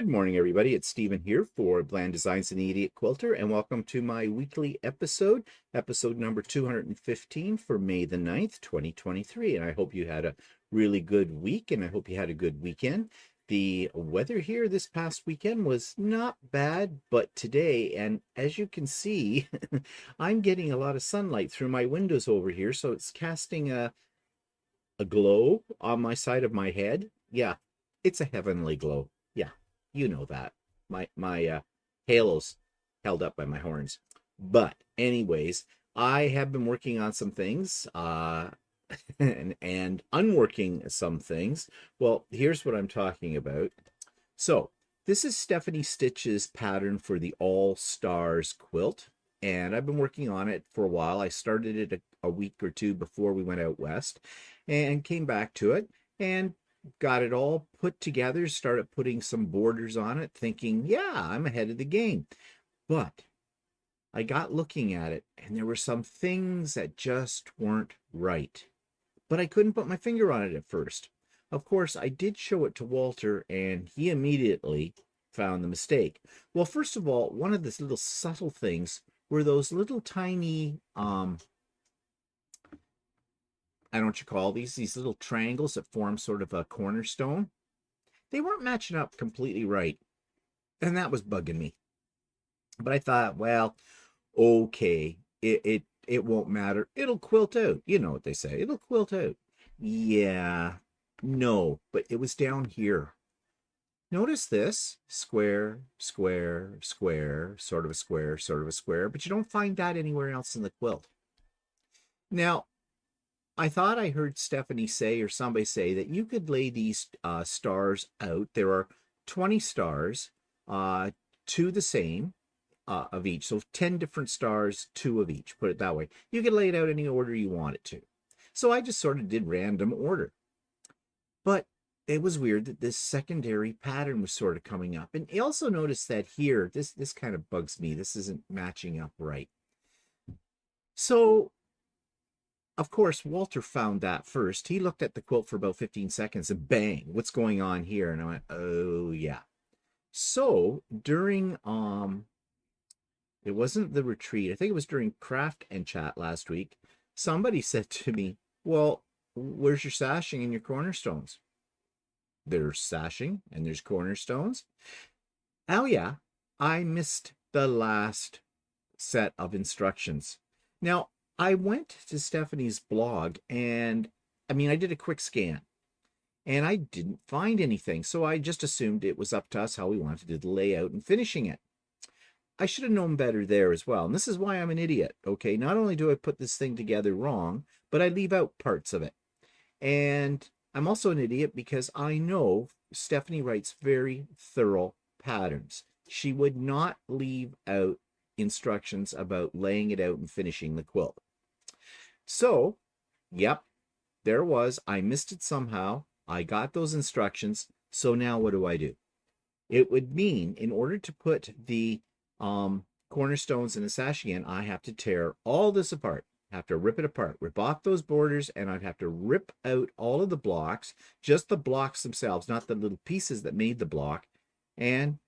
Good morning, everybody. It's Stephen here for Bland Designs and the Idiot Quilter, and welcome to my weekly episode number 215 for May the 9th, 2023. And I hope you had a really good week, and I hope you had a good weekend. The weather here this past weekend was not bad, but today, and as you can see, I'm getting a lot of sunlight through my windows over here, so it's casting a glow on my side of my head. Yeah, it's a heavenly glow. Yeah, you know that. My halo's held up by my horns. But anyways, I have been working on some things and unworking some things. Well, here's what I'm talking about. So this is Stephanie Stitch's pattern for the All Stars quilt, and I've been working on it for a while. I started it a week or two before we went out west and came back to it and got it all put together, started putting some borders on it, thinking, yeah, I'm ahead of the game. But I got looking at it, and there were some things that just weren't right. But I couldn't put my finger on it at first. Of course, I did show it to Walter, and he immediately found the mistake. Well, first of all, one of the little subtle things were those little tiny I don't know what you call these little triangles that form sort of a cornerstone. They weren't matching up completely right, and that was bugging me. But I thought, well, okay, it won't matter. It'll quilt out. You know what they say. It'll quilt out. Yeah, no, but it was down here. Notice this square, square, square, sort of a square, sort of a square, but you don't find that anywhere else in the quilt. Now, I thought I heard Stephanie say, or somebody say, that you could lay these stars out. There are 20 stars, two the same of each. So 10 different stars, two of each, put it that way. You can lay it out any order you want it to. So I just sort of did random order. But it was weird that this secondary pattern was sort of coming up. And you also notice that here, this kind of bugs me. This isn't matching up right. So of course, Walter found that first. He looked at the quilt for about 15 seconds and bang, what's going on here? And I went, oh yeah. So during it wasn't the retreat, I think it was during craft and chat last week, somebody said to me, well, where's your sashing and your cornerstones? There's sashing and there's cornerstones. Oh yeah, I missed the last set of instructions. Now, I went to Stephanie's blog, and I did a quick scan, and I didn't find anything. So I just assumed it was up to us how we wanted to do the layout and finishing it. I should have known better there as well. And this is why I'm an idiot, okay? Not only do I put this thing together wrong, but I leave out parts of it. And I'm also an idiot because I know Stephanie writes very thorough patterns. She would not leave out instructions about laying it out and finishing the quilt. So, yep, there was. I missed it somehow. I got those instructions. So now what do I do? It would mean in order to put the cornerstones in the sash again, I have to tear all this apart. I have to rip it apart, rip off those borders, and I'd have to rip out all of the blocks, just the blocks themselves, not the little pieces that made the block, and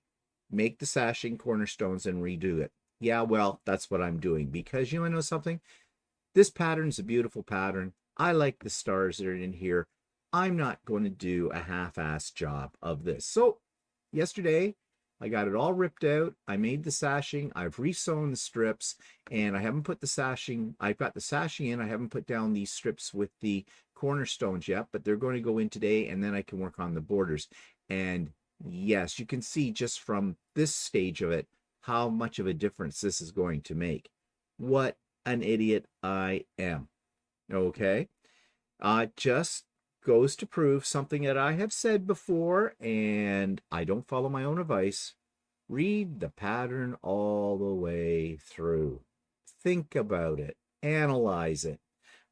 make the sashing cornerstones and redo it. Yeah, well, that's what I'm doing because you want to know something? This pattern is a beautiful pattern. I like the stars that are in here. I'm not going to do a half-assed job of this. So yesterday, I got it all ripped out. I made the sashing. I've resewn the strips, and I haven't put the sashing. I've got the sashing in. I haven't put down these strips with the cornerstones yet, but they're going to go in today, and then I can work on the borders. And yes, you can see just from this stage of it how much of a difference this is going to make. What an idiot I am. Okay. Just goes to prove something that I have said before, and I don't follow my own advice. Read the pattern all the way through. Think about it. Analyze it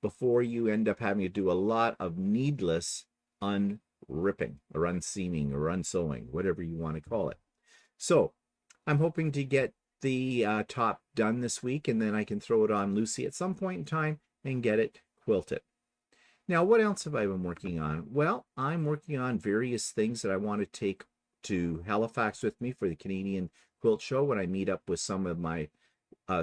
before you end up having to do a lot of needless unripping or unseaming or unsewing, whatever you want to call it. So I'm hoping to get the top done this week, and then I can throw it on Lucy at some point in time and get it quilted. Now, what else have I been working on? Well, I'm working on various things that I want to take to Halifax with me for the Canadian Quilt Show when I meet up with some of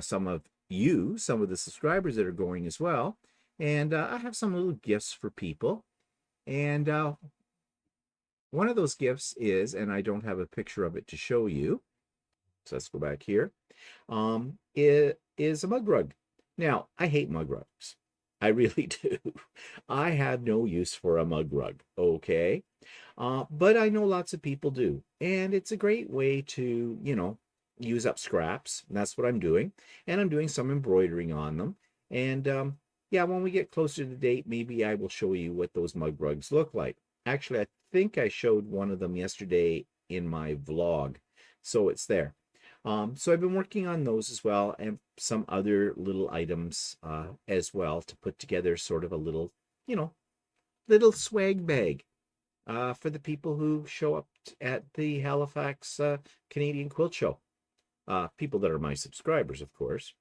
some of the subscribers that are going as well. And I have some little gifts for people. And one of those gifts is, and I don't have a picture of it to show you, so let's go back here. It is a mug rug. Now, I hate mug rugs. I really do. I have no use for a mug rug, okay? But I know lots of people do. And it's a great way to, use up scraps. And that's what I'm doing. And I'm doing some embroidering on them. And yeah, when we get closer to the date, maybe I will show you what those mug rugs look like. Actually, I think I showed one of them yesterday in my vlog. So it's there. So I've been working on those as well, and some other little items as well to put together sort of a little, little swag bag for the people who show up at the Halifax Canadian Quilt Show. People that are my subscribers, of course.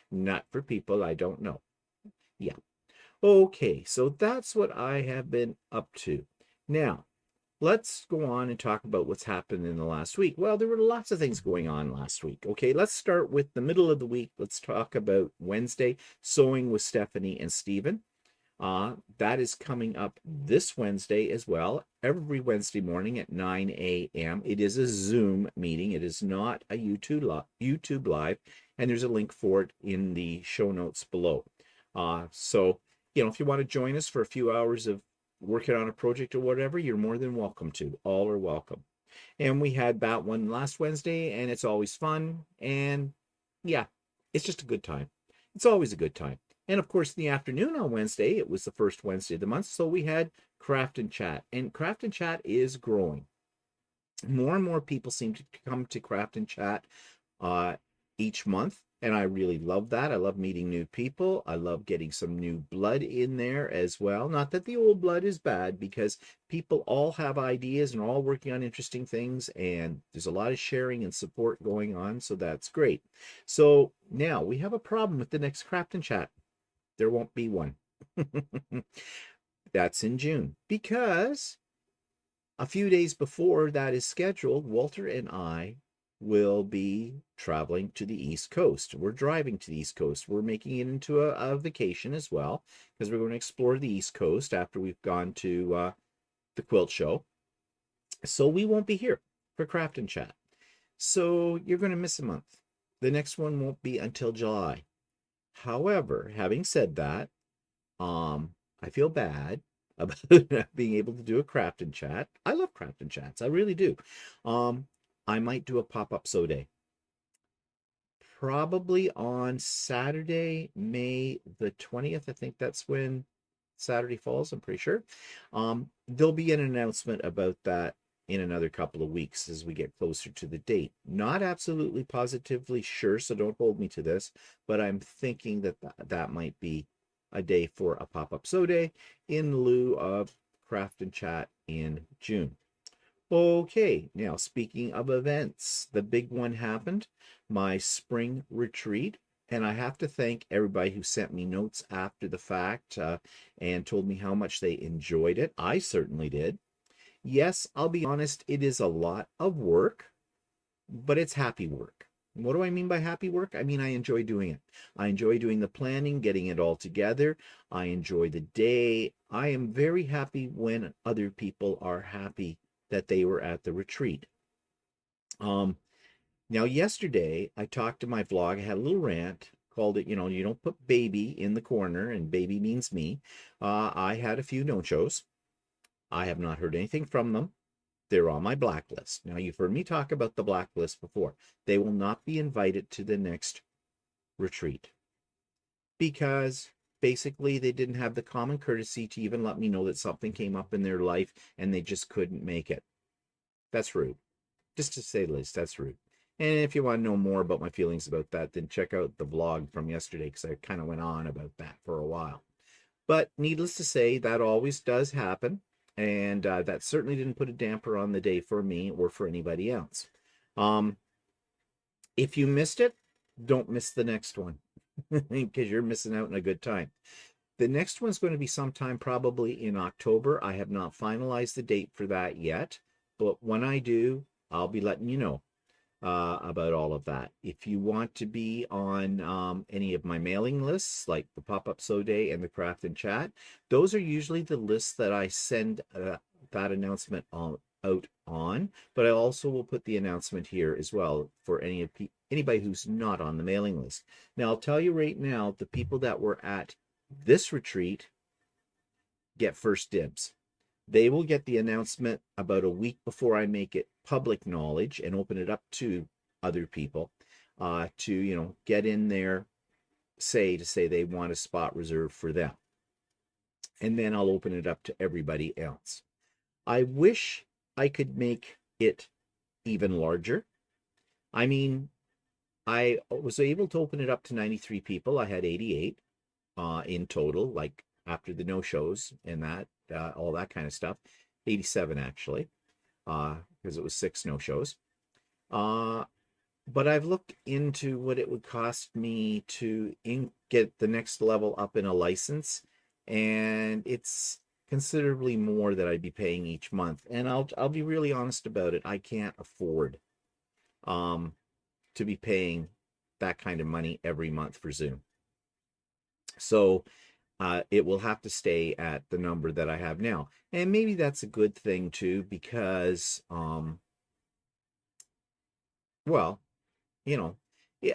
Not for people I don't know. Yeah. Okay, so that's what I have been up to. Now, let's go on and talk about what's happened in the last week. Well, there were lots of things going on last week. Okay, let's start with the middle of the week. Let's talk about Wednesday, Sewing with Stephanie and Stephen. That is coming up this Wednesday as well, every Wednesday morning at 9 a.m. It is a Zoom meeting. It is not a YouTube Live, and there's a link for it in the show notes below. So, if you want to join us for a few hours of working on a project or whatever, you're more than welcome to. All are welcome. And we had that one last Wednesday, and it's always fun. And yeah, it's just a good time. It's always a good time. And of course, in the afternoon on Wednesday, it was the first Wednesday of the month, so we had Craft and Chat. And Craft and Chat is growing. More and more people seem to come to Craft and Chat each month. And I really love that. I love meeting new people. I love getting some new blood in there as well. Not that the old blood is bad, because people all have ideas and are all working on interesting things. And there's a lot of sharing and support going on. So that's great. So now we have a problem with the next Craft and Chat. There won't be one. That's in June, because a few days before that is scheduled, Walter and I will be traveling to the East Coast. We're driving to the East Coast. We're making it into a vacation as well, because we're going to explore the East Coast after we've gone to the Quilt Show. So we won't be here for Craft and Chat. So you're going to miss a month. The next one won't be until July. However, having said that, I feel bad about being able to do a Craft and Chat. I love Craft and Chats. I really do. I might do a pop-up sew day. Probably on Saturday, May the 20th. I think that's when Saturday falls, I'm pretty sure. There'll be an announcement about that in another couple of weeks as we get closer to the date. Not absolutely positively sure, so don't hold me to this, but I'm thinking that that might be a day for a pop-up sew day in lieu of Craft and Chat in June. Okay, now speaking of events, the big one happened, my spring retreat, and I have to thank everybody who sent me notes after the fact and told me how much they enjoyed it. I certainly did. Yes, I'll be honest, it is a lot of work, but it's happy work. What do I mean by happy work? I mean, I enjoy doing it. I enjoy doing the planning, getting it all together. I enjoy the day. I am very happy when other people are happy that they were at the retreat. Now, yesterday, I talked to my vlog. I had a little rant, called it, you don't put baby in the corner, and baby means me. I had a few no-shows. I have not heard anything from them. They're on my blacklist. Now, you've heard me talk about the blacklist before. They will not be invited to the next retreat because basically they didn't have the common courtesy to even let me know that something came up in their life and they just couldn't make it. That's rude. Just to say the least, that's rude. And if you want to know more about my feelings about that, then check out the vlog from yesterday, because I kind of went on about that for a while. But needless to say, that always does happen. And that certainly didn't put a damper on the day for me or for anybody else. If you missed it, don't miss the next one, because you're missing out on a good time. The next one's going to be sometime probably in October. I have not finalized the date for that yet, but when I do, I'll be letting you know about all of that. If you want to be on any of my mailing lists, like the Pop-Up Sew Day and the Craft and Chat, those are usually the lists that I send that announcement out on. But I also will put the announcement here as well for anybody who's not on the mailing list. Now, I'll tell you right now, the people that were at this retreat get first dibs. They will get the announcement about a week before I make it public knowledge and open it up to other people to, get in there, to say they want a spot reserved for them. And then I'll open it up to everybody else. I wish I could make it even larger. I mean, I was able to open it up to 93 people. I had 88 in total, like after the no-shows and that, all that kind of stuff. 87 actually, because it was 6 no-shows. But I've looked into what it would cost me to get the next level up in a license, and it's considerably more that I'd be paying each month. And I'll be really honest about it. I can't afford to be paying that kind of money every month for Zoom. So it will have to stay at the number that I have now. And maybe that's a good thing too, because, well,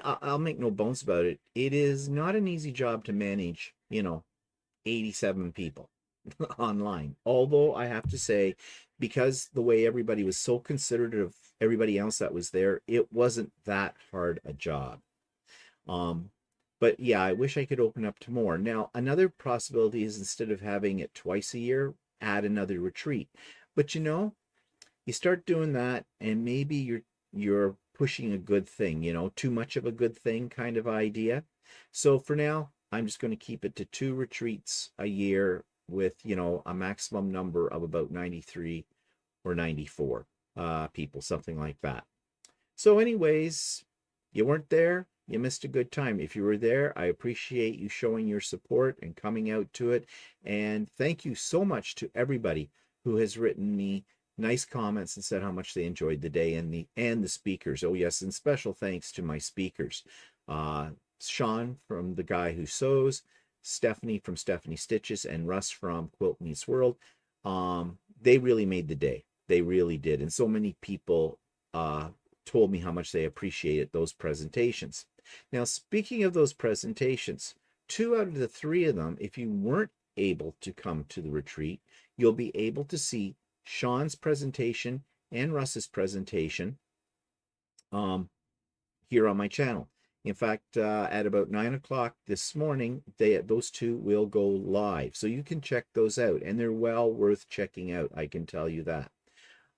I'll make no bones about it. It is not an easy job to manage, 87 people online. Although I have to say, because the way everybody was so considerate of everybody else that was there, it wasn't that hard a job. But yeah, I wish I could open up to more. Now, another possibility is instead of having it twice a year, add another retreat. But you start doing that and maybe you're pushing a good thing, too much of a good thing kind of idea. So for now, I'm just going to keep it to 2 retreats a year with, a maximum number of about 93 or 94 people, something like that. So anyways, you weren't there, you missed a good time. If you were there, I appreciate you showing your support and coming out to it. And thank you so much to everybody who has written me nice comments and said how much they enjoyed the day, and the speakers. Oh yes, and special thanks to my speakers. Sean from The Guy Who Sews, Stephanie from Stephanie Stitches, and Russ from Quilt Meets World. They really made the day. They really did. And so many people told me how much they appreciated those presentations. Now, speaking of those presentations, 2 out of the 3 of them, if you weren't able to come to the retreat, you'll be able to see Sean's presentation and Russ's presentation here on my channel. In fact, at about 9 o'clock this morning, those 2 will go live. So you can check those out, and they're well worth checking out, I can tell you that.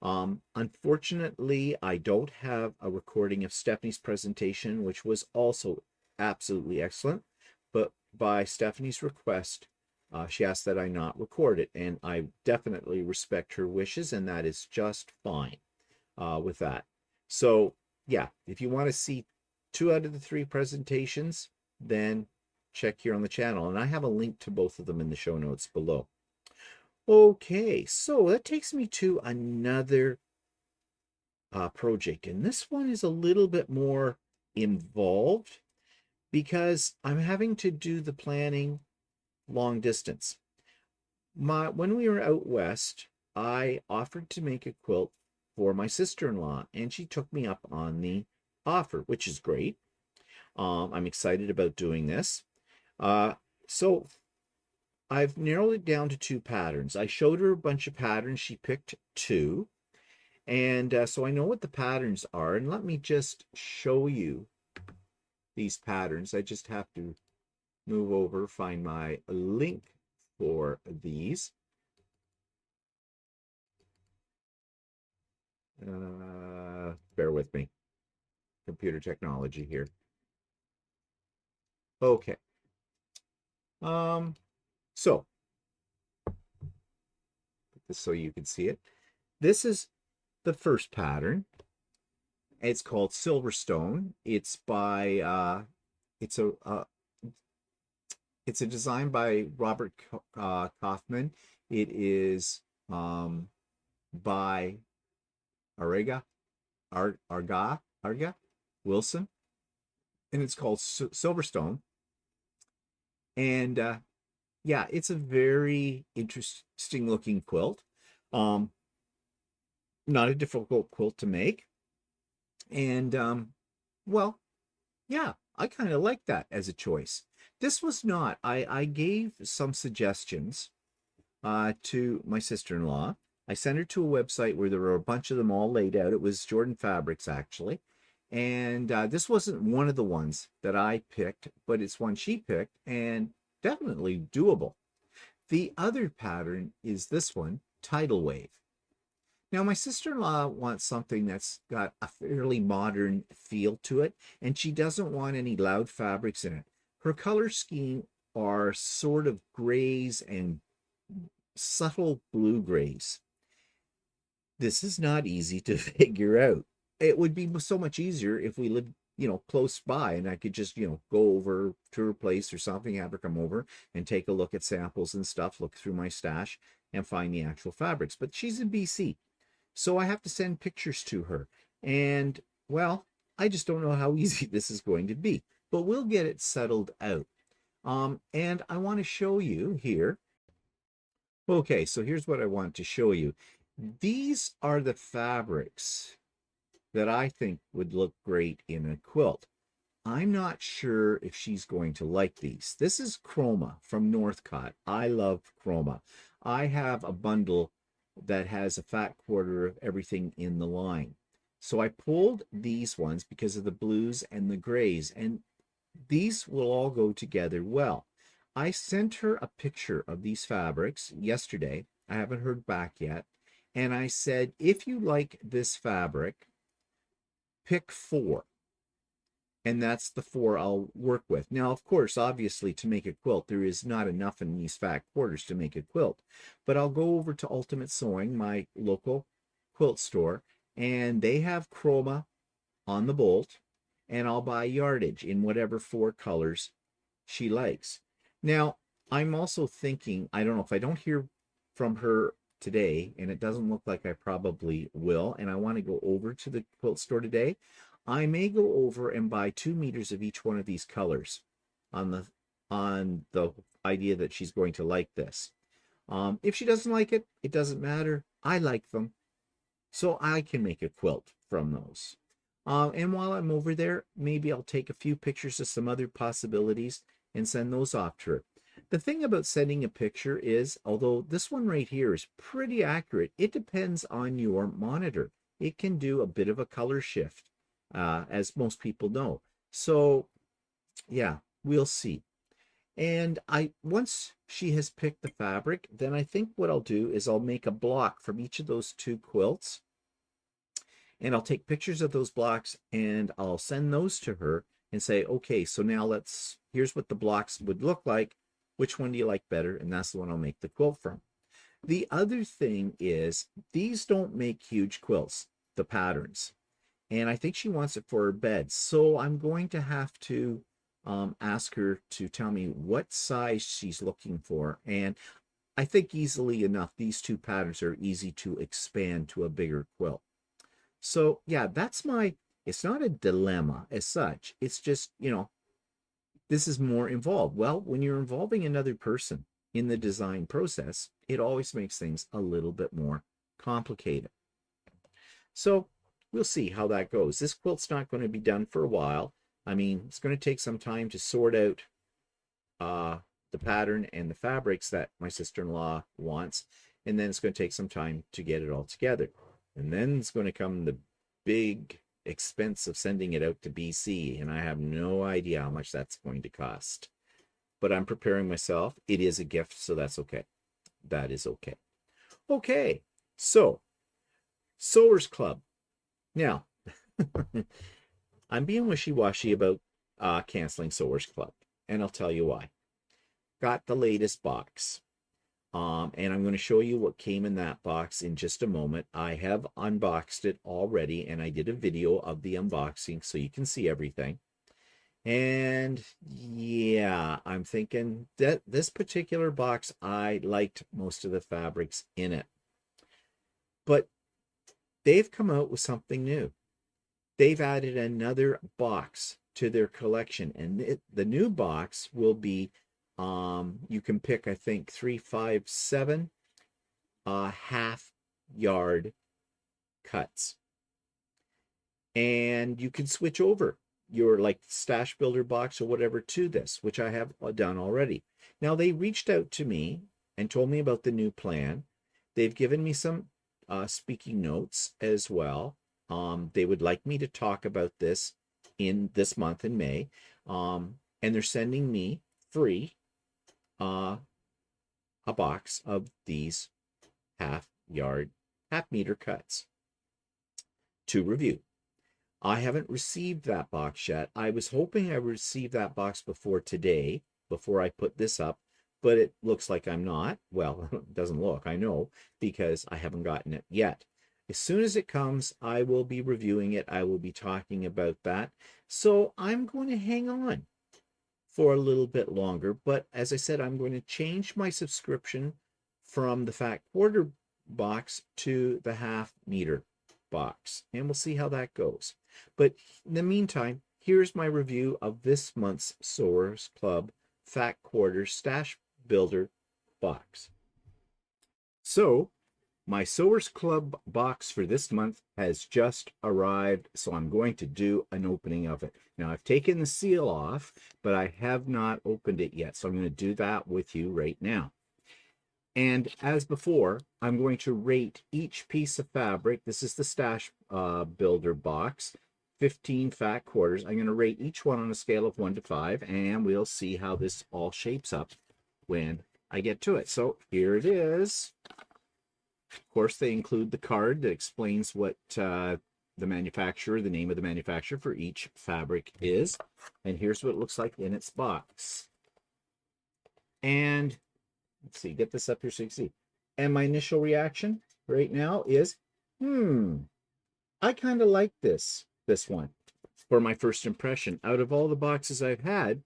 Unfortunately, I don't have a recording of Stephanie's presentation, which was also absolutely excellent. But by Stephanie's request, she asked that I not record it, and I definitely respect her wishes, and that is just fine with that. So yeah, if you want to see 2 out of the 3 presentations, then check here on the channel, and I have a link to both of them in the show notes below. Okay, so that takes me to another project, and this one is a little bit more involved because I'm having to do the planning long distance. When we were out west, I offered to make a quilt for my sister-in-law, and she took me up on the offer, which is great. I'm excited about doing this. So I've narrowed it down to 2 patterns. I showed her a bunch of patterns. She picked 2. And so I know what the patterns are. And let me just show you these patterns. I just have to move over, find my link for these. Bear with me. Computer technology here. Okay. So so you can see it. This is the first pattern. It's called Silverstone. It's by it's a design by Robert Kaufman. It is by Arga, Arga, Wilson, and it's called Silverstone. And yeah, it's a very interesting looking quilt. Um, Not a difficult quilt to make. And well, yeah, I kind of like that as a choice. This was not, I gave some suggestions to my sister-in-law. I sent her to a website where there were a bunch of them all laid out. It was Jordan Fabrics, actually. And this wasn't one of the ones that I picked, but it's one she picked and definitely doable. The other pattern is this one, Tidal Wave. Now, my sister-in-law wants something that's got a fairly modern feel to it, and she doesn't want any loud fabrics in it. Her color scheme are sort of grays and subtle blue grays. This is not easy to figure out. It would be so much easier if we lived, close by, and I could just, go over to her place or something, have her come over and take a look at samples and stuff, look through my stash and find the actual fabrics. But she's in BC. So I have to send pictures to her. And, well, I just don't know how easy this is going to be. But we'll get it settled out. And I want to show you here. Okay, so here's what I want to show you. These are the fabrics that I think would look great in a quilt. I'm not sure if she's going to like these. This is Chroma from Northcott. I love Chroma. I have a bundle that has a fat quarter of everything in the line. So I pulled these ones because of the blues and the grays, and these will all go together well. I sent her a picture of these fabrics yesterday. I haven't heard back yet. And I said, if you like this fabric, pick 4. And that's the 4 I'll work with. Now, of course, obviously, to make a quilt, there is not enough in these fat quarters to make a quilt. But I'll go over to Ultimate Sewing, my local quilt store, and they have Chroma on the bolt, and I'll buy yardage in whatever 4 colors she likes. Now, I'm also thinking, I don't know, if I don't hear from her today, and it doesn't look like I probably will, and I want to go over to the quilt store today, I may go over and buy 2 meters of each one of these colors on the idea that she's going to like this. If she doesn't like it, it doesn't matter. I like them, so I can make a quilt from those. And while I'm over there, maybe I'll take a few pictures of some other possibilities and send those off to her. The thing about sending a picture is, although this one right here is pretty accurate, it depends on your monitor. It can do a bit of a color shift, as most people know. So, yeah, we'll see. And once she has picked the fabric, then I think what I'll do is I'll make a block from each of those 2 quilts. And I'll take pictures of those blocks and I'll send those to her and say, okay, so now here's what the blocks would look like. Which one do you like better? And that's the one I'll make the quilt from. The other thing is, these don't make huge quilts, the patterns. And I think she wants it for her bed. So I'm going to have to ask her to tell me what size she's looking for. And I think easily enough, these 2 patterns are easy to expand to a bigger quilt. So yeah, it's not a dilemma as such. It's just, this is more involved. Well, when you're involving another person in the design process, it always makes things a little bit more complicated. So we'll see how that goes. This quilt's not going to be done for a while. I mean, it's going to take some time to sort out the pattern and the fabrics that my sister-in-law wants, and then it's going to take some time to get it all together. And then it's going to come the big expense of sending it out to BC, and I have no idea how much that's going to cost. But I'm preparing myself. It is a gift, so that's okay. That is okay. Okay, so Sewers Club. Now, I'm being wishy-washy about canceling Sewers Club, and I'll tell you why. Got the latest box. And I'm going to show you what came in that box in just a moment. I have unboxed it already, and I did a video of the unboxing so you can see everything. And yeah, I'm thinking that this particular box, I liked most of the fabrics in it. But they've come out with something new. They've added another box to their collection, and the new box will be, you can pick, I think, 3, 5, 7 half yard cuts, and you can switch over your like stash builder box or whatever to this, which I have done already. Now they reached out to me and told me about the new plan. They've given me some speaking notes as well. They would like me to talk about this in this month in May, and they're sending me free a box of these half meter cuts to review. I haven't received that box yet. I was hoping I would receive that box before today, before I put this up, but it looks like I'm not. Well, it doesn't look, I know, because I haven't gotten it yet. As soon as it comes, I will be reviewing it. I will be talking about that. So I'm going to hang on for a little bit longer. But as I said, I'm going to change my subscription from the fat quarter box to the half meter box. And we'll see how that goes. But in the meantime, here's my review of this month's Sewers Club Fat Quarter Stash Builder box. So, my Sewers Club box for this month has just arrived, so I'm going to do an opening of it. Now, I've taken the seal off, but I have not opened it yet, so I'm going to do that with you right now. And as before, I'm going to rate each piece of fabric. This is the Stash Builder box, 15 fat quarters. I'm going to rate each one on a scale of 1 to 5, and we'll see how this all shapes up when I get to it. So here it is. Of course, they include the card that explains what the manufacturer, the name of the manufacturer for each fabric is. And here's what it looks like in its box. And let's see, get this up here so you can see. And my initial reaction right now is, I kind of like this one for my first impression. Out of all the boxes I've had,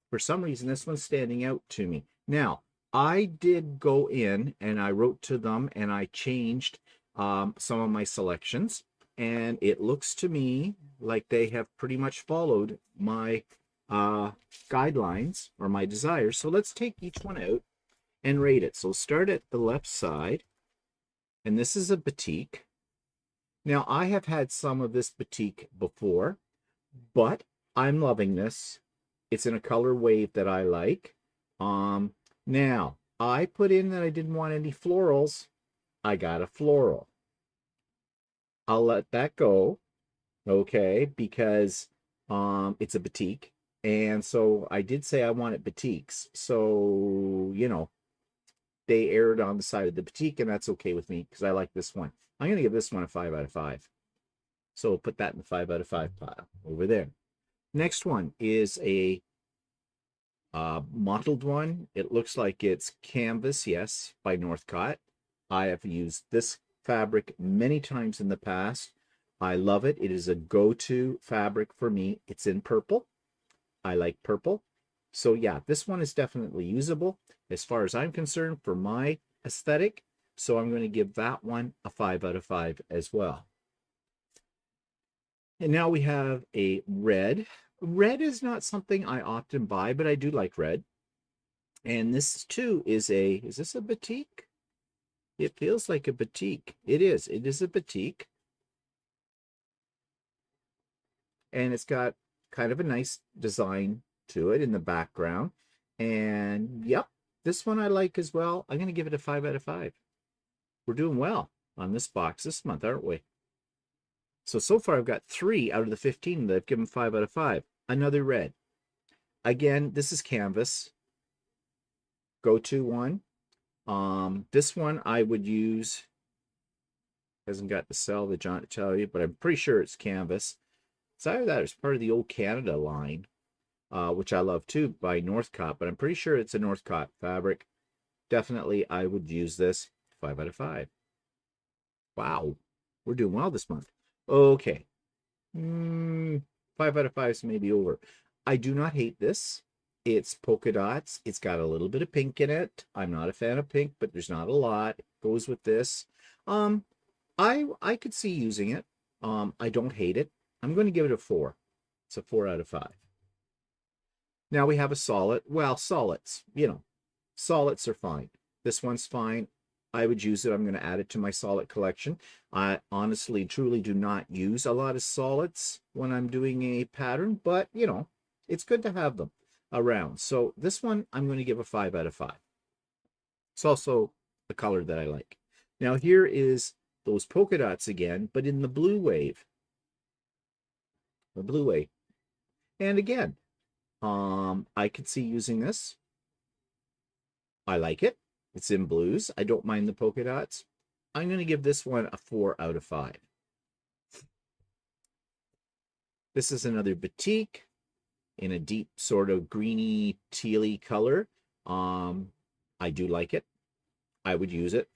for some reason, this one's standing out to me. Now, I did go in and I wrote to them and I changed some of my selections, and it looks to me like they have pretty much followed my guidelines or my desires. So let's take each one out and rate it. So we'll start at the left side, and this is a batik. Now, I have had some of this batik before, but I'm loving this. It's in a color wave that I like. Now, I put in that I didn't want any florals. I got a floral. I'll let that go, okay, because it's a batik. And so I did say I wanted batiks. So, you know, they erred on the side of the batik, and that's okay with me because I like this one. I'm going to give this one a 5 out of 5. So we'll put that in the 5 out of 5 pile over there. Next one is a mottled one. It looks like it's canvas, yes, by Northcott. I have used this fabric many times in the past. I love it. It is a go-to fabric for me. It's in purple. I like purple. So yeah, this one is definitely usable as far as I'm concerned for my aesthetic. So I'm going to give that one a 5 out of 5 as well. And now we have a red. Red is not something I often buy, but I do like red. And this too is this a batik? It feels like a batik. It is a batik. And it's got kind of a nice design to it in the background. And yep, this one I like as well. I'm going to give it a 5 out of 5. We're doing well on this box this month, aren't we? So far I've got 3 out of the 15 that I've given 5 out of 5. Another red. Again, this is canvas. Go-to one. This one I would use. Hasn't got the selvage on it to tell you, but I'm pretty sure it's canvas. It's either that or it's part of the Old Canada line, which I love too, by Northcott, but I'm pretty sure it's a Northcott fabric. Definitely I would use this. 5 out of 5. Wow. We're doing well this month. Okay. 5 out of 5 is maybe over. I do not hate this. It's polka dots. It's got a little bit of pink in it. I'm not a fan of pink, but there's not a lot. It goes with this. I could see using it. I don't hate it. I'm going to give it a 4. It's a 4 out of 5. Now we have a solid. Well, solids, solids are fine. This one's fine. I would use it. I'm going to add it to my solid collection. I honestly, truly do not use a lot of solids when I'm doing a pattern, but, it's good to have them around. So this one, I'm going to give a 5 out of 5. It's also the color that I like. Now here is those polka dots again, but in the blue wave. The blue wave. And again, I could see using this. I like it. It's in blues. I don't mind the polka dots. I'm going to give this one a 4 out of 5. This is another batik in a deep sort of greeny, tealy color. I do like it. I would use it.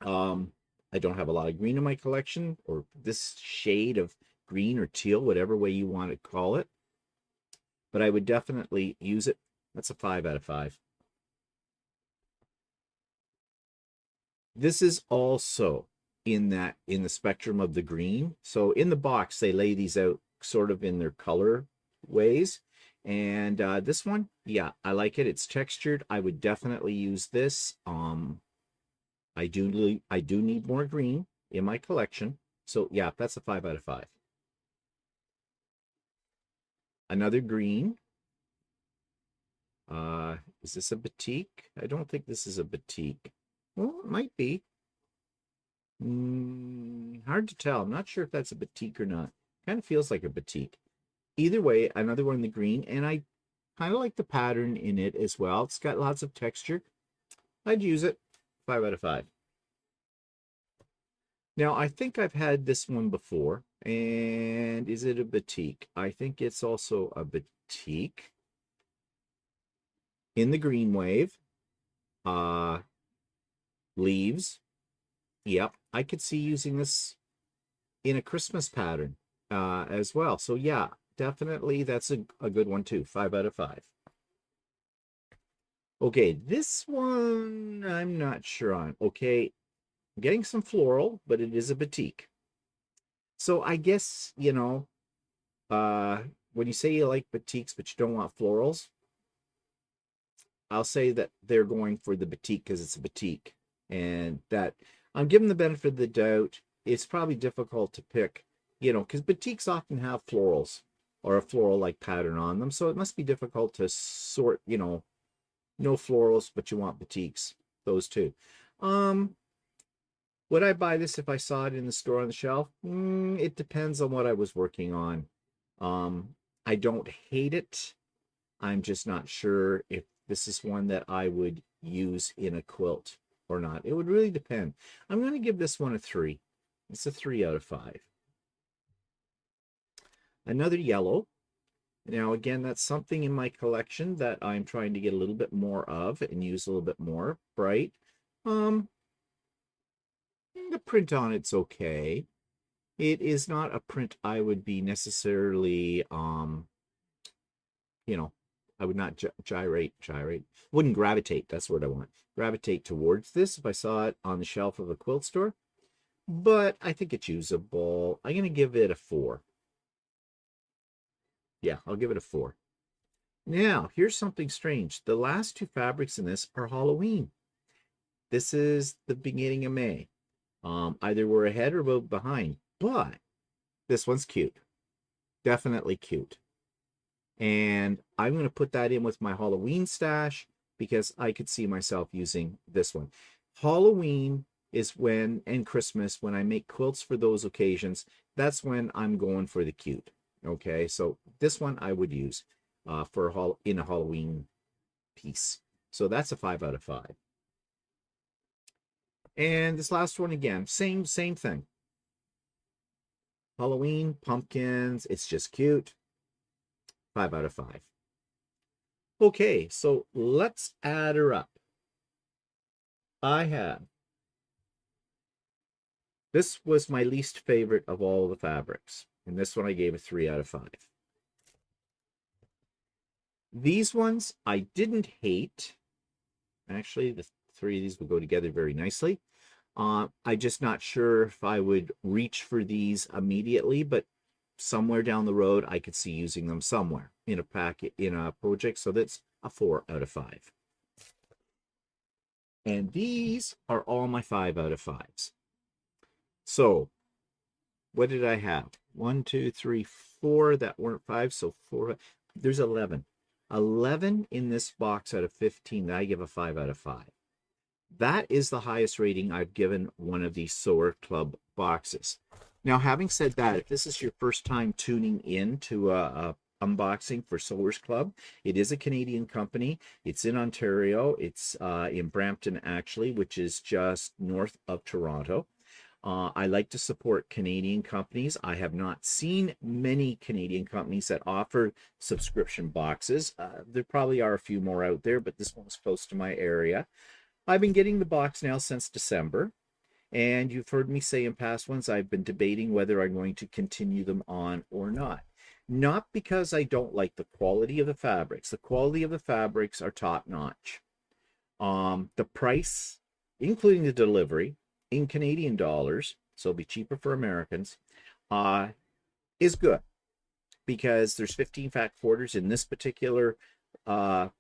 I don't have a lot of green in my collection, or this shade of green or teal, whatever way you want to call it. But I would definitely use it. That's a 5 out of 5. This is also in the spectrum of the green. So in the box, they lay these out sort of in their color ways. And this one, yeah, I like it. It's textured. I would definitely use this. I do need more green in my collection. So yeah, that's a 5 out of 5. Another green. Is this a batik? I don't think this is a batik. Well, it might be. Hard to tell. I'm not sure if that's a batik or not. Kind of feels like a batik. Either way, another one in the green, and I kind of like the pattern in it as well. It's got lots of texture. I'd use it. 5 out of 5. Now, I think I've had this one before. And is it a batik? I think it's also a batik. In the green wave. Leaves. Yep, I could see using this in a Christmas pattern as well. So yeah, definitely that's a good one too. 5 out of 5. Okay, this one I'm not sure on. Okay, I'm getting some floral, but it is a batik. So I guess, when you say you like batiks but you don't want florals, I'll say that they're going for the batik because it's a batik. And that I'm giving the benefit of the doubt. It's probably difficult to pick, because batiks often have florals or a floral-like pattern on them. So it must be difficult to sort, no florals, but you want batiks, those two. Would I buy this if I saw it in the store on the shelf? It depends on what I was working on. I don't hate it. I'm just not sure if this is one that I would use in a quilt or not. It would really depend. I'm going to give this one a 3. It's a 3 out of 5. Another yellow. Now, again, that's something in my collection that I'm trying to get a little bit more of and use a little bit more. Bright. The print on it's okay. It is not a print I would be necessarily, I would not gyrate, wouldn't gravitate, that's what I want. Gravitate towards this if I saw it on the shelf of a quilt store. But I think it's usable. I'm going to give it a 4. Yeah, I'll give it a 4. Now, here's something strange. The last 2 fabrics in this are Halloween. This is the beginning of May. Either we're ahead or we're behind. But this one's cute. Definitely cute. And I'm going to put that in with my Halloween stash because I could see myself using this one. Halloween is when, and Christmas, when I make quilts for those occasions, that's when I'm going for the cute. Okay, so this one I would use in a Halloween piece. So that's a 5 out of 5. And this last one again, same thing. Halloween, pumpkins, it's just cute. 5 out of 5. Okay, so let's add her up. This was my least favorite of all the fabrics. And this one I gave a 3 out of 5. These ones I didn't hate. Actually, the 3 of these will go together very nicely. I'm just not sure if I would reach for these immediately, but somewhere down the road, I could see using them somewhere in a packet, in a project. So that's a 4 out of 5. And these are all my 5 out of 5s. So what did I have? 1, 2, 3, 4 that weren't 5. So 4. There's 11. 11 in this box out of 15 that I give a 5 out of 5. That is the highest rating I've given one of these Sewer Club boxes. Now, having said that, if this is your first time tuning in to a unboxing for Sewers Club, it is a Canadian company. It's in Ontario. It's in Brampton, actually, which is just north of Toronto. I like to support Canadian companies. I have not seen many Canadian companies that offer subscription boxes. There probably are a few more out there, but this one's close to my area. I've been getting the box now since December, and you've heard me say in past ones, I've been debating whether I'm going to continue them on or not. Not because I don't like the quality of the fabrics. The quality of the fabrics are top notch. The price, including the delivery, in Canadian dollars, so it'll be cheaper for Americans, is good because there's 15 fat quarters in this particular box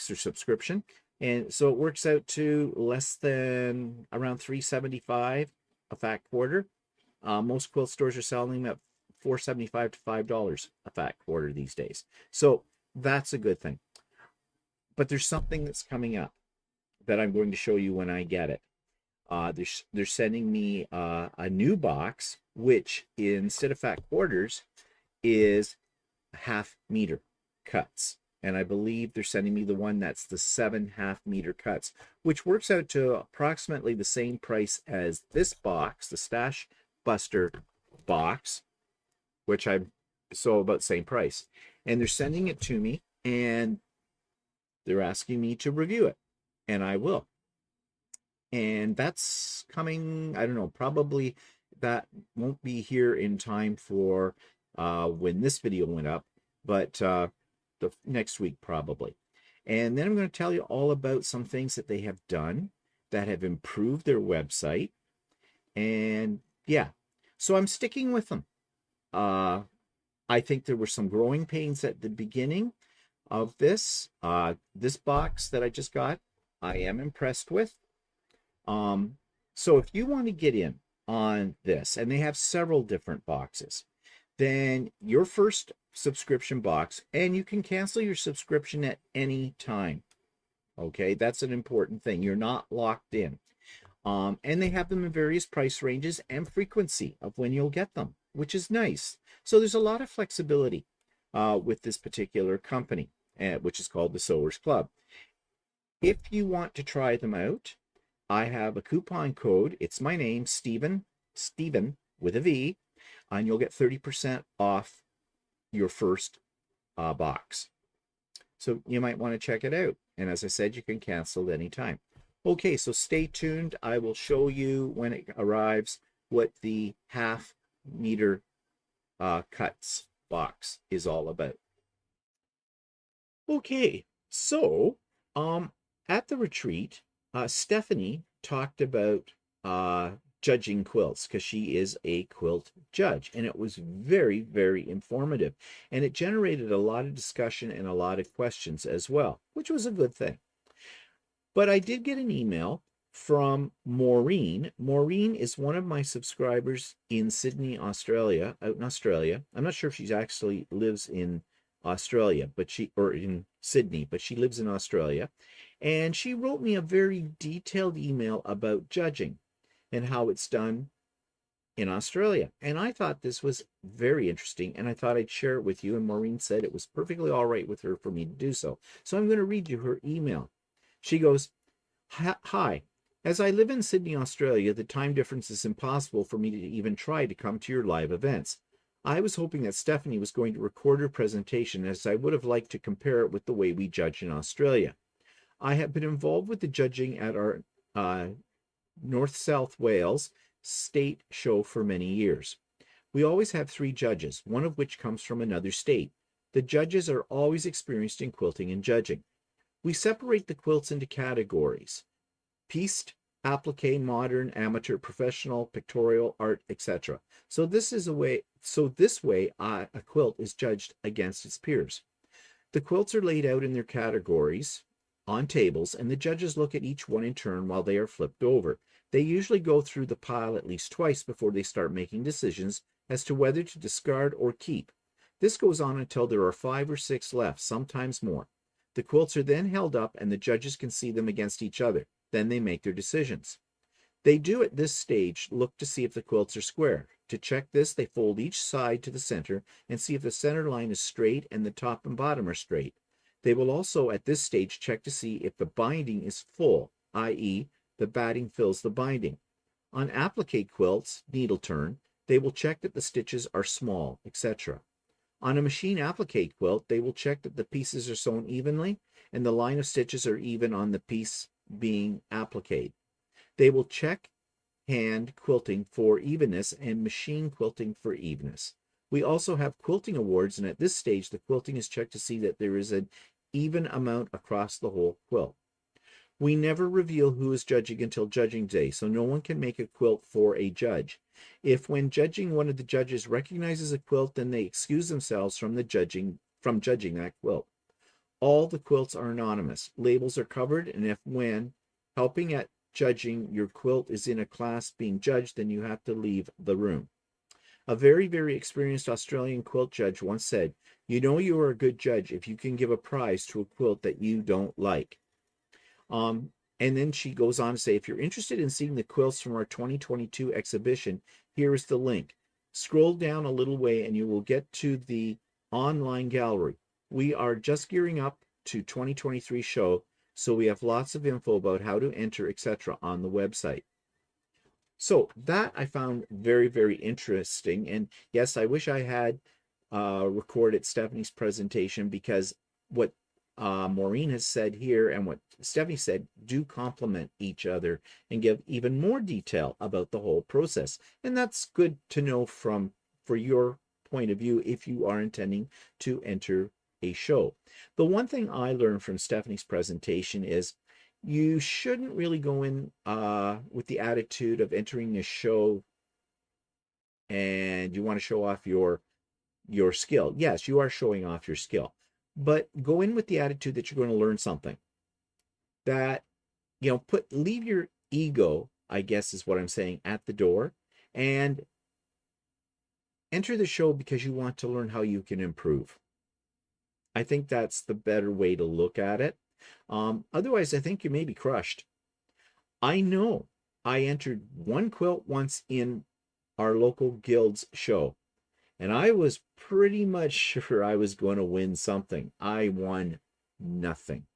or subscription. And so it works out to less than around $3.75 a fat quarter. Most quilt stores are selling them at $4.75 to $5 a fat quarter these days. So that's a good thing. But there's something that's coming up that I'm going to show you when I get it. They're sending me a new box, which instead of fat quarters is half meter cuts. And I believe they're sending me the one that's the 7 half-meter cuts, which works out to approximately the same price as this box, the Stash Buster box, which I'm so about the same price. And they're sending it to me, and they're asking me to review it, and I will. And that's coming, I don't know, probably that won't be here in time for when this video went up, but the next week probably. And then I'm going to tell you all about some things that they have done that have improved their website. And yeah, so I'm sticking with them. I think there were some growing pains at the beginning of this. This box that I just got, I am impressed with. So if you want to get in on this, and they have several different boxes, then your first subscription box, and you can cancel your subscription at any time. Okay, that's an important thing. You're not locked in. And they have them in various price ranges and frequency of when you'll get them, which is nice. So there's a lot of flexibility with this particular company, which is called the Sewers Club. If you want to try them out, I have a coupon code. It's my name, Stephen with a V, and you'll get 30% off your first box. So you might want to check it out. And as I said, you can cancel at any time. Okay, so stay tuned. I will show you when it arrives what the half meter cuts box is all about. Okay, so at the retreat, Stephanie talked about judging quilts because she is a quilt judge, and it was very, very informative, and it generated a lot of discussion and a lot of questions as well, which was a good thing. But I did get an email from Maureen. Maureen is one of my subscribers in Sydney, Australia, out in Australia. I'm not sure if she actually lives in Australia, or in Sydney, but she lives in Australia. And she wrote me a very detailed email about judging and how it's done in Australia. And I thought this was very interesting, and I thought I'd share it with you. And Maureen said it was perfectly all right with her for me to do so. So I'm going to read you her email. She goes, "Hi, as I live in Sydney, Australia, the time difference is impossible for me to even try to come to your live events. I was hoping that Stephanie was going to record her presentation, as I would have liked to compare it with the way we judge in Australia. I have been involved with the judging at our North South Wales state show for many years. We always have 3 judges, one of which comes from another state. The judges are always experienced in quilting and judging. We separate the quilts into categories: pieced, applique, modern, amateur, professional, pictorial, art, etc. So this is a way. So this way, a quilt is judged against its peers. The quilts are laid out in their categories on tables, and the judges look at each one in turn while they are flipped over. They usually go through the pile at least twice before they start making decisions as to whether to discard or keep. This goes on until there are 5 or 6 left, sometimes more. The quilts are then held up and the judges can see them against each other. Then they make their decisions. They do at this stage look to see if the quilts are square. To check this, they fold each side to the center and see if the center line is straight and the top and bottom are straight. They will also at this stage check to see if the binding is full, i.e., the batting fills the binding. On applique quilts, needle turn, they will check that the stitches are small, etc. On a machine applique quilt, they will check that the pieces are sewn evenly and the line of stitches are even on the piece being appliqued. They will check hand quilting for evenness and machine quilting for evenness. We also have quilting awards, and at this stage, the quilting is checked to see that there is an even amount across the whole quilt. We never reveal who is judging until judging day, so no one can make a quilt for a judge. If when judging one of the judges recognizes a quilt, then they excuse themselves from judging that quilt. All the quilts are anonymous. Labels are covered, and if when helping at judging your quilt is in a class being judged, then you have to leave the room. A very, very experienced Australian quilt judge once said, "You know you are a good judge if you can give a prize to a quilt that you don't like." And then she goes on to say, if you're interested in seeing the quilts from our 2022 exhibition, here is the link. Scroll down a little way and you will get to the online gallery. We are just gearing up to 2023 show, so we have lots of info about how to enter, etc. on the website. So that I found very, very interesting. And yes, I wish I had recorded Stephanie's presentation, because what Maureen has said here and what Stephanie said do complement each other and give even more detail about the whole process. And that's good to know for your point of view if you are intending to enter a show. The one thing I learned from Stephanie's presentation is you shouldn't really go in with the attitude of entering a show and you want to show off your skill. Yes, you are showing off your skill, but go in with the attitude that you're going to learn something. That, leave your ego, I guess is what I'm saying, at the door, and enter the show because you want to learn how you can improve. I think that's the better way to look at it. Otherwise, I think you may be crushed. I know I entered one quilt once in our local guild's show, and I was pretty much sure I was going to win something. I won nothing.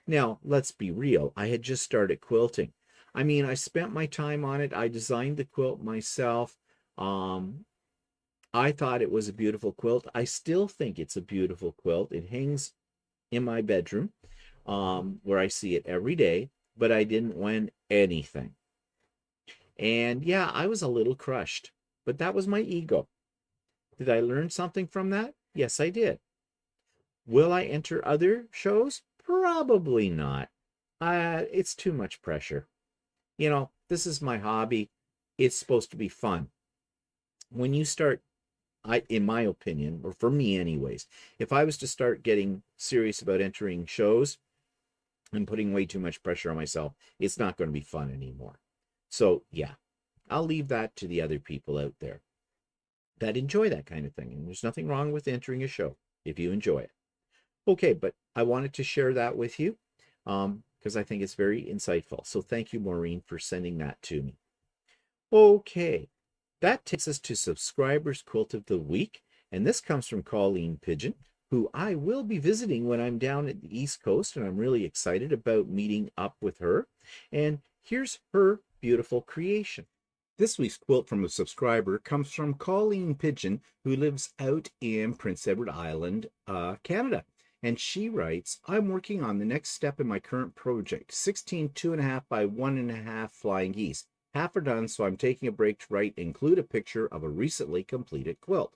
Now, let's be real. I had just started quilting. I mean, I spent my time on it. I designed the quilt myself. I thought it was a beautiful quilt. I still think it's a beautiful quilt. It hangs in my bedroom, where I see it every day, but I didn't win anything. And yeah, I was a little crushed, but that was my ego. Did I learn something from that? Yes, I did. Will I enter other shows? Probably not. It's too much pressure. This is my hobby. It's supposed to be fun. When you start, in my opinion, or for me anyways, if I was to start getting serious about entering shows and putting way too much pressure on myself, it's not going to be fun anymore. So yeah, I'll leave that to the other people out there that enjoy that kind of thing. And there's nothing wrong with entering a show if you enjoy it. Okay, but I wanted to share that with you because I think it's very insightful. So thank you, Maureen, for sending that to me. Okay, that takes us to Subscribers Quilt of the Week. And this comes from Colleen Pigeon, who I will be visiting when I'm down at the East Coast. And I'm really excited about meeting up with her. And here's her beautiful creation. This week's quilt from a subscriber comes from Colleen Pigeon, who lives out in Prince Edward Island, Canada. And she writes, I'm working on the next step in my current project, 16 2.5 by 1.5 flying geese. Half are done, so I'm taking a break to include a picture of a recently completed quilt.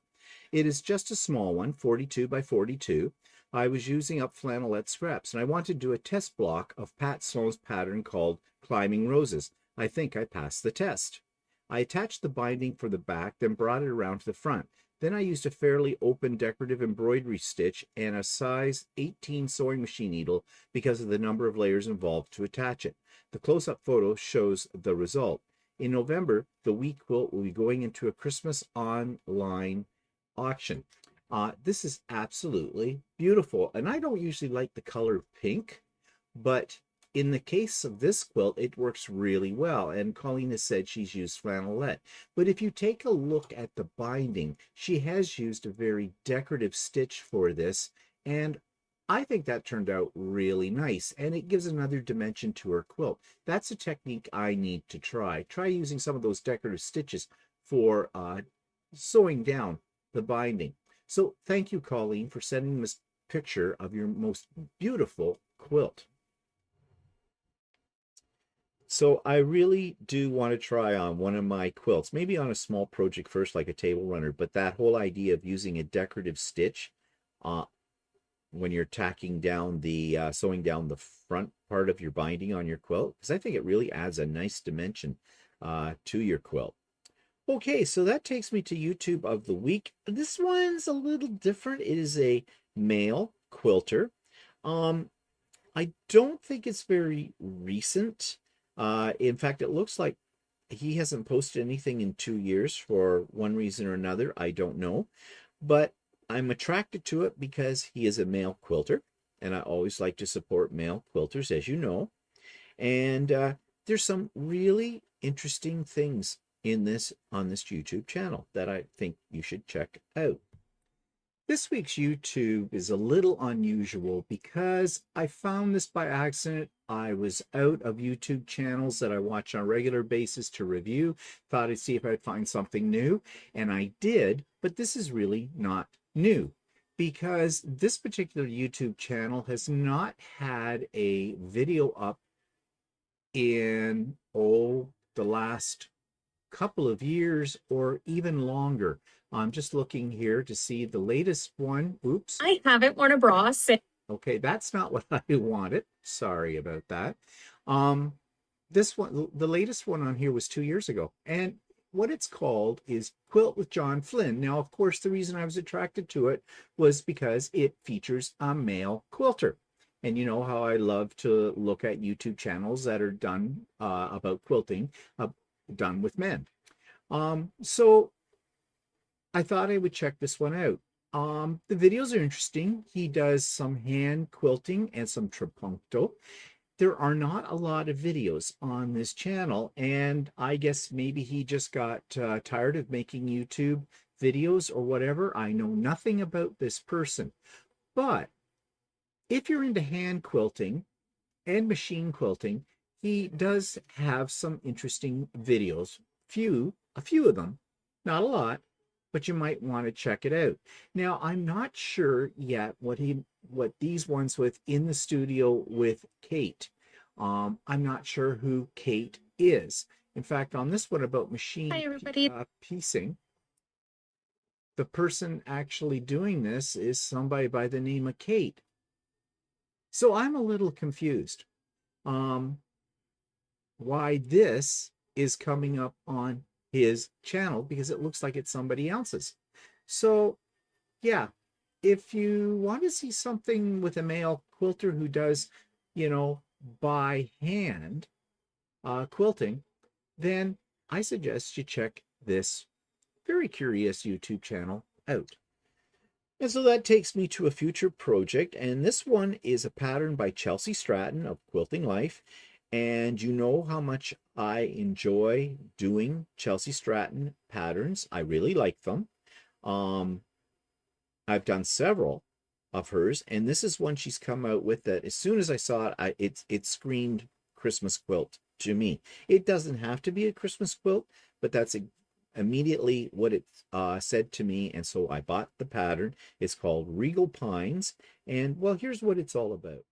It is just a small one, 42 by 42. I was using up flannelette scraps, and I wanted to do a test block of Pat Sloan's pattern called Climbing Roses. I think I passed the test. I attached the binding for the back, then brought it around to the front. Then I used a fairly open decorative embroidery stitch and a size 18 sewing machine needle because of the number of layers involved to attach it. The close-up photo shows the result. In November, the Wee Quilt will be going into a Christmas online auction. This is absolutely beautiful, and I don't usually like the color pink, but in the case of this quilt, it works really well, and Colleen has said she's used flannelette. But if you take a look at the binding, she has used a very decorative stitch for this, and I think that turned out really nice, and it gives another dimension to her quilt. That's a technique I need to try. Try using some of those decorative stitches for sewing down the binding. So thank you, Colleen, for sending this picture of your most beautiful quilt. So I really do want to try on one of my quilts, maybe on a small project first, like a table runner, but that whole idea of using a decorative stitch when you're tacking down the, sewing down the front part of your binding on your quilt, because I think it really adds a nice dimension to your quilt. Okay, so that takes me to YouTube of the week. This one's a little different. It is a male quilter. I don't think it's very recent. In fact, it looks like he hasn't posted anything in 2 years for one reason or another. I don't know. But I'm attracted to it because he is a male quilter. And I always like to support male quilters, as you know. And there's some really interesting things in this on this YouTube channel that I think you should check out. This week's YouTube is a little unusual because I found this by accident. I was out of YouTube channels that I watch on a regular basis to review. Thought I'd see if I'd find something new, and I did, but this is really not new because this particular YouTube channel has not had a video up in, the last couple of years or even longer. I'm just looking here to see the latest one. Oops. I haven't worn a bra since. Okay, that's not what I wanted. Sorry about that. This one, the latest one on here was 2 years ago. And what it's called is Quilt with John Flynn. Now, of course, the reason I was attracted to it was because it features a male quilter. And you know how I love to look at YouTube channels that are done about quilting, done with men. So I thought I would check this one out. The videos are interesting. He does some hand quilting and some trapunto. There are not a lot of videos on this channel, and I guess maybe he just got tired of making YouTube videos or whatever. I know nothing about this person, but if you're into hand quilting and machine quilting, he does have some interesting videos. A few of them, not a lot, but you might want to check it out. Now, I'm not sure yet what these ones with in the studio with Kate. I'm not sure who Kate is. In fact, on this one about machine piecing, the person actually doing this is somebody by the name of Kate. So I'm a little confused why this is coming up on his channel, because it looks like it's somebody else's. So yeah, if you want to see something with a male quilter who does, you know, by hand quilting, then I suggest you check this very curious YouTube channel out. And so that takes me to a future project, and this one is a pattern by Chelsea Stratton of Quilting Life. And you know how much I enjoy doing Chelsea Stratton patterns. I really like them. I've done several of hers, and this is one she's come out with that as soon as I saw it, it screamed Christmas quilt to me. It doesn't have to be a Christmas quilt, but that's immediately what it said to me, and so I bought the pattern. It's called Regal Pines, and well, here's what it's all about.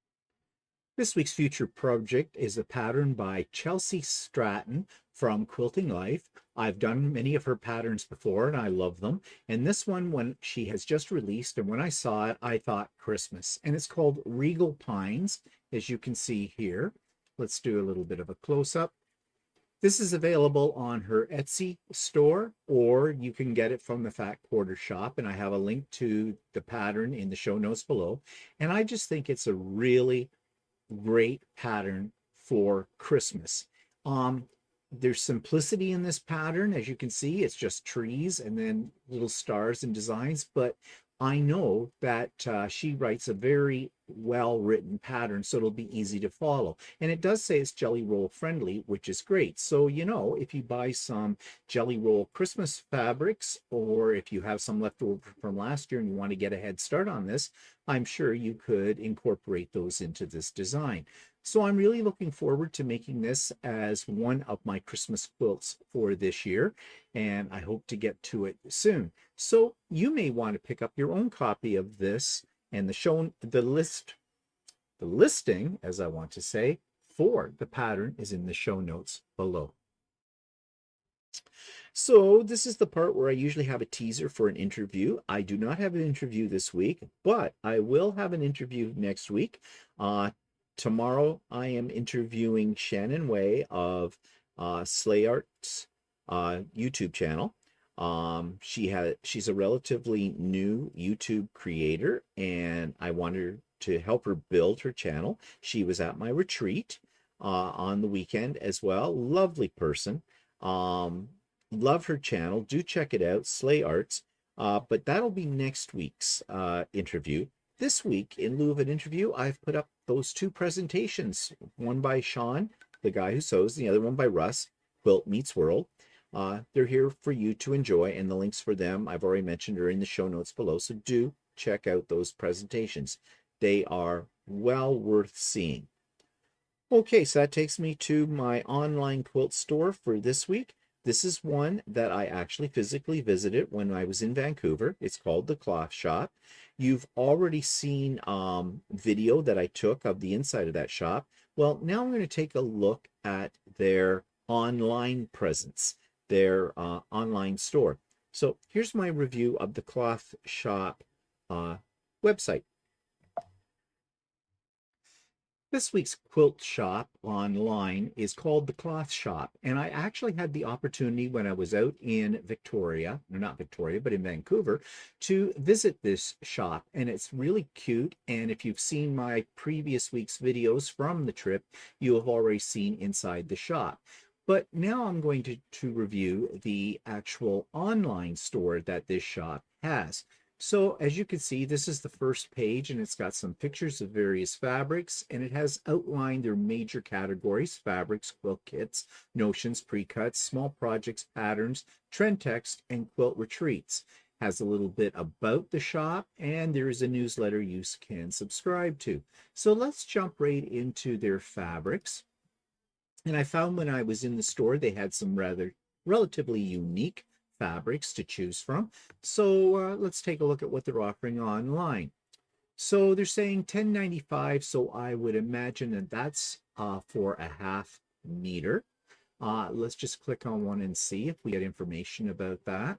This week's future project is a pattern by Chelsea Stratton from Quilting Life. I've done many of her patterns before and I love them. And this one, when she has just released, and when I saw it, I thought Christmas. And it's called Regal Pines, as you can see here. Let's do a little bit of a close-up. This is available on her Etsy store, or you can get it from the Fat Quarter Shop. And I have a link to the pattern in the show notes below. And I just think it's a really great pattern for Christmas. There's simplicity in this pattern. As you can see, it's just trees and then little stars and designs, but I know that she writes a very well-written pattern, so it'll be easy to follow. And it does say it's jelly roll friendly, which is great. So, you know, if you buy some jelly roll Christmas fabrics, or if you have some left over from last year and you want to get a head start on this, I'm sure you could incorporate those into this design. So I'm really looking forward to making this as one of my Christmas quilts for this year, and I hope to get to it soon. So you may want to pick up your own copy of this, and the listing, as I want to say, for the pattern is in the show notes below. So this is the part where I usually have a teaser for an interview. I do not have an interview this week, but I will have an interview next week. Tomorrow I am interviewing Shannon Way of Slay Art's YouTube channel. She's a relatively new YouTube creator, and I wanted to help her build her channel. She was at my retreat on the weekend as well. Lovely person. Love her channel. Do check it out, Slay Arts. But that'll be next week's interview. This week, in lieu of an interview, I've put up those two presentations, one by Sean, the guy who sews, the other one by Russ, Quilt Meets World. They're here for you to enjoy, and the links for them I've already mentioned are in the show notes below, so do check out those presentations. They are well worth seeing. Okay, so that takes me to my online quilt store for this week. This is one that I actually physically visited when I was in Vancouver. It's called The Cloth Shop. You've already seen video that I took of the inside of that shop. Well, now I'm going to take a look at their online presence, their online store. So here's my review of the Cloth Shop website. This week's quilt shop online is called The Cloth Shop, and I actually had the opportunity when I was out in Victoria, no, not Victoria, but in Vancouver, to visit this shop, and it's really cute. And if you've seen my previous week's videos from the trip, you have already seen inside the shop. But now I'm going to review the actual online store that this shop has. So as you can see, this is the first page, and it's got some pictures of various fabrics, and it has outlined their major categories: fabrics, quilt kits, notions, pre-cuts, small projects, patterns, trend text, and quilt retreats. Has a little bit about the shop, and there is a newsletter you can subscribe to. So let's jump right into their fabrics. And I found when I was in the store, they had some relatively unique fabrics to choose from. So let's take a look at what they're offering online. So they're saying $10.95, so I would imagine that that's for a half meter. Let's just click on one and see if we get information about that.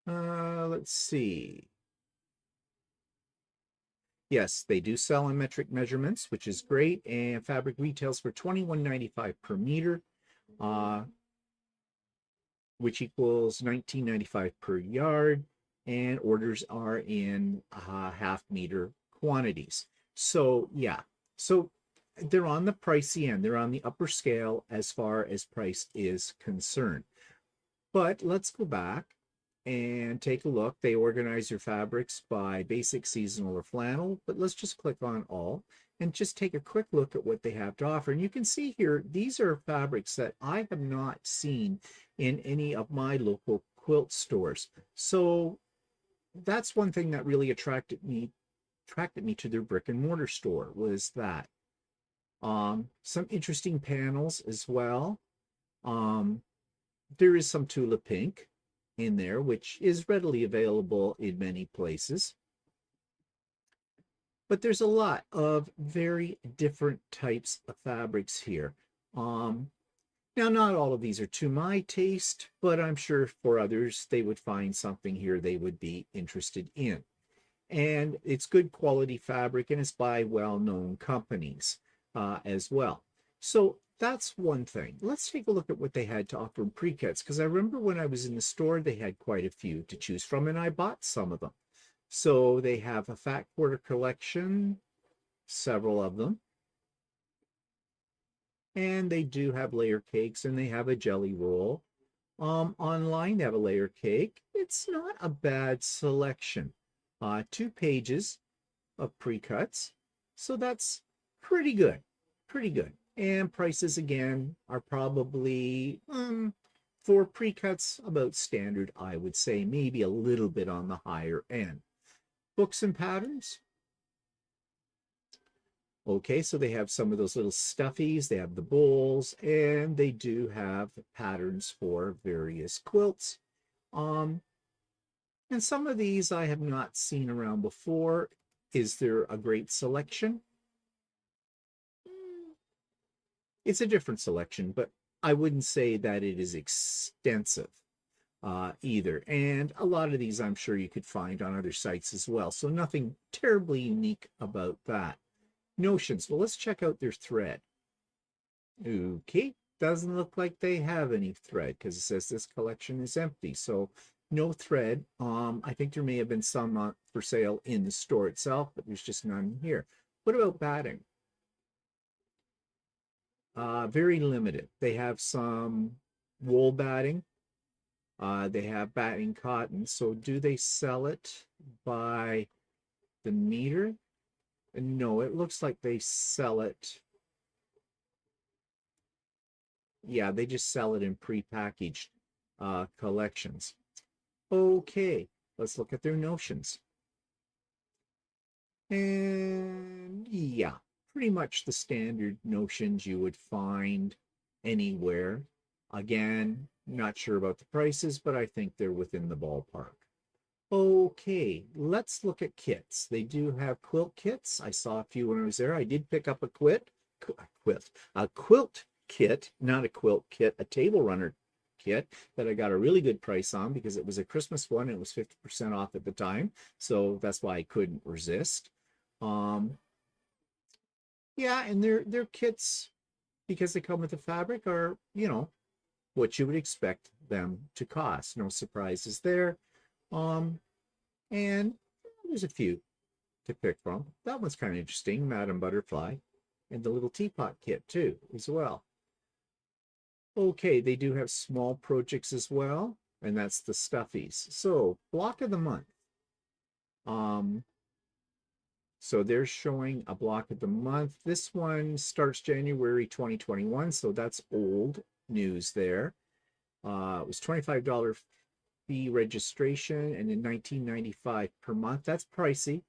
Let's see. Yes, they do sell in metric measurements, which is great, and fabric retails for $21.95 per meter. Which equals $19.95 per yard, and orders are in half meter quantities. So yeah, so they're on the pricey end. They're on the upper scale as far as price is concerned. But let's go back and take a look. They organize your fabrics by basic, seasonal, or flannel, but let's just click on all and just take a quick look at what they have to offer. And you can see here, these are fabrics that I have not seen in any of my local quilt stores. So that's one thing that really attracted me to their brick and mortar store, was that. Some interesting panels as well. There is some Tulip Pink in there, which is readily available in many places. But there's a lot of very different types of fabrics here. Now, not all of these are to my taste, but I'm sure for others, they would find something here they would be interested in. And it's good quality fabric, and it's by well-known companies. as well. So that's one thing. Let's take a look at what they had to offer in pre-cuts, because I remember when I was in the store, they had quite a few to choose from, and I bought some of them. So they have a fat quarter collection, several of them. And they do have layer cakes, and they have a jelly roll. Online, they have a layer cake. It's not a bad selection. 2 pages of pre-cuts. So that's pretty good. Pretty good. And prices, again, are probably, for pre-cuts, about standard, I would say. Maybe a little bit on the higher end. Books and patterns. Okay, so they have some of those little stuffies, they have the bowls, and they do have patterns for various quilts. And some of these I have not seen around before. Is there a great selection? It's a different selection, but I wouldn't say that it is extensive either. And a lot of these I'm sure you could find on other sites as well. So nothing terribly unique about that. Notions. Well, let's check out their thread. Okay, doesn't look like they have any thread because it says this collection is empty. So no thread. I think there may have been some for sale in the store itself, but there's just none here. What about batting? Very limited. They have some wool batting. They have batting cotton. So do they sell it by the meter? No, it looks like they sell it. Yeah, they just sell it in prepackaged collections. Okay, let's look at their notions. And yeah, pretty much the standard notions you would find anywhere. Again, not sure about the prices, but I think they're within the ballpark. Okay, let's look at kits. They do have quilt kits. I saw a few when I was there. I did pick up a quilt kit, not a quilt kit, a table runner kit that I got a really good price on because it was a Christmas one. It was 50% off at the time. So that's why I couldn't resist. Yeah, and their kits, because they come with the fabric, are, what you would expect them to cost. No surprises there. And there's a few to pick from. That one's kind of interesting, Madame Butterfly, and the little teapot kit too, as well. Okay, they do have small projects as well, and that's the stuffies. So, block of the month. So they're showing a block of the month. This one starts January 2021, so that's old news there. It was $25 fee registration and then $19.95 per month. That's pricey.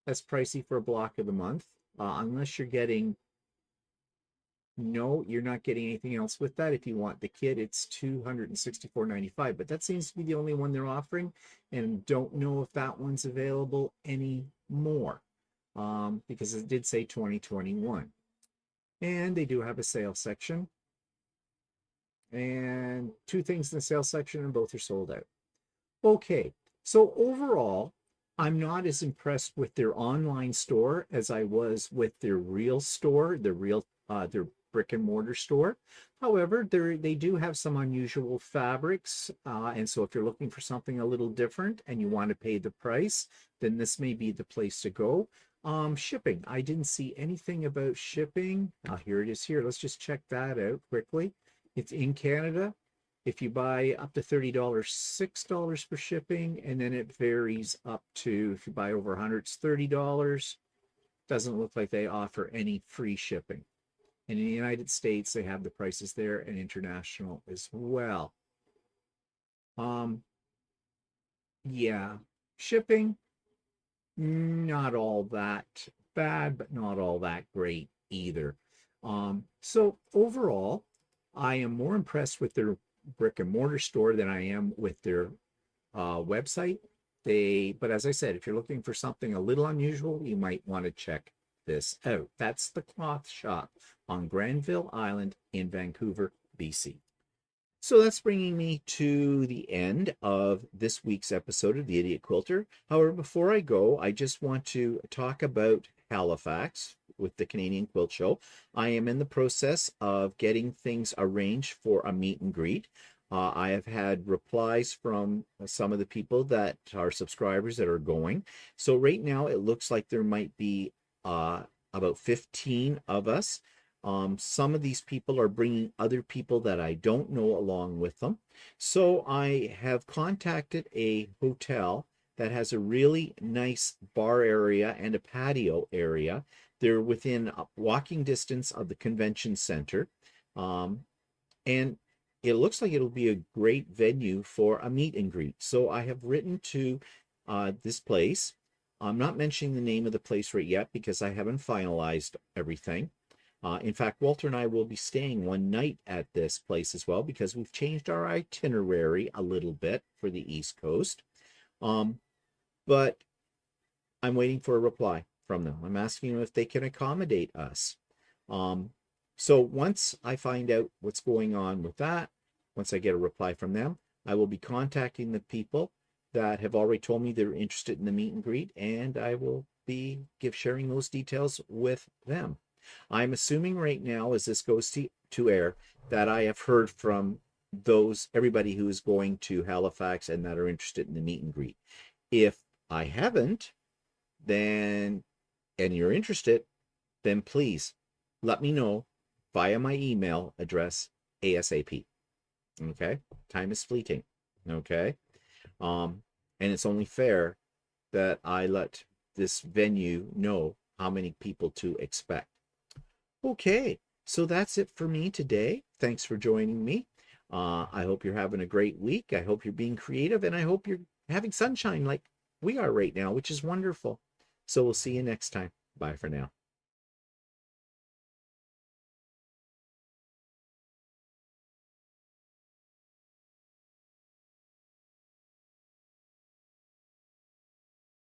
That's pricey for a block of the month. Unless you're getting, no, you're not getting anything else with that. If you want the kit, it's $264.95, but that seems to be the only one they're offering, and don't know if that one's available anymore, because it did say 2021. And they do have a sale section, and 2 things in the sale section, and both are sold out. Okay, so overall, I'm not as impressed with their online store as I was with their real store, their brick and mortar store. However, they do have some unusual fabrics, and so if you're looking for something a little different and you want to pay the price, then this may be the place to go. Shipping, I didn't see anything about shipping. Here it is here. Let's just check that out quickly. It's in Canada. If you buy up to $30, $6 for shipping, and then it varies up to, if you buy over 100, it's $30. Doesn't look like they offer any free shipping. And in the United States, they have the prices there, and international as well. Yeah, shipping, not all that bad, but not all that great either. So overall, I am more impressed with their brick and mortar store than I am with their website. But as I said, if you're looking for something a little unusual, you might want to check this out. That's the Cloth Shop on Granville Island in Vancouver, BC. So that's bringing me to the end of this week's episode of The Idiot Quilter. However, before I go, I just want to talk about Halifax with the Canadian Quilt Show. I am in the process of getting things arranged for a meet and greet. I have had replies from some of the people that are subscribers that are going. So right now it looks like there might be about 15 of us. Some of these people are bringing other people that I don't know along with them. So I have contacted a hotel that has a really nice bar area and a patio area. They're within walking distance of the convention center. And it looks like it'll be a great venue for a meet and greet. So I have written to this place. I'm not mentioning the name of the place right yet because I haven't finalized everything. In fact, Walter and I will be staying one night at this place as well because we've changed our itinerary a little bit for the East Coast. But I'm waiting for a reply from them. I'm asking them if they can accommodate us. So once I find out what's going on with that, once I get a reply from them, I will be contacting the people that have already told me they're interested in the meet and greet, and I will be sharing those details with them. I'm assuming right now, as this goes to air, that I have heard from everybody who is going to Halifax and that are interested in the meet and greet. If I haven't, then, and you're interested, then please let me know via my email address ASAP. Okay? Time is fleeting. Okay? And it's only fair that I let this venue know how many people to expect. Okay, so that's it for me today. Thanks for joining me. I hope you're having a great week. I hope you're being creative, and I hope you're having sunshine like we are right now, which is wonderful. So we'll see you next time. Bye for now.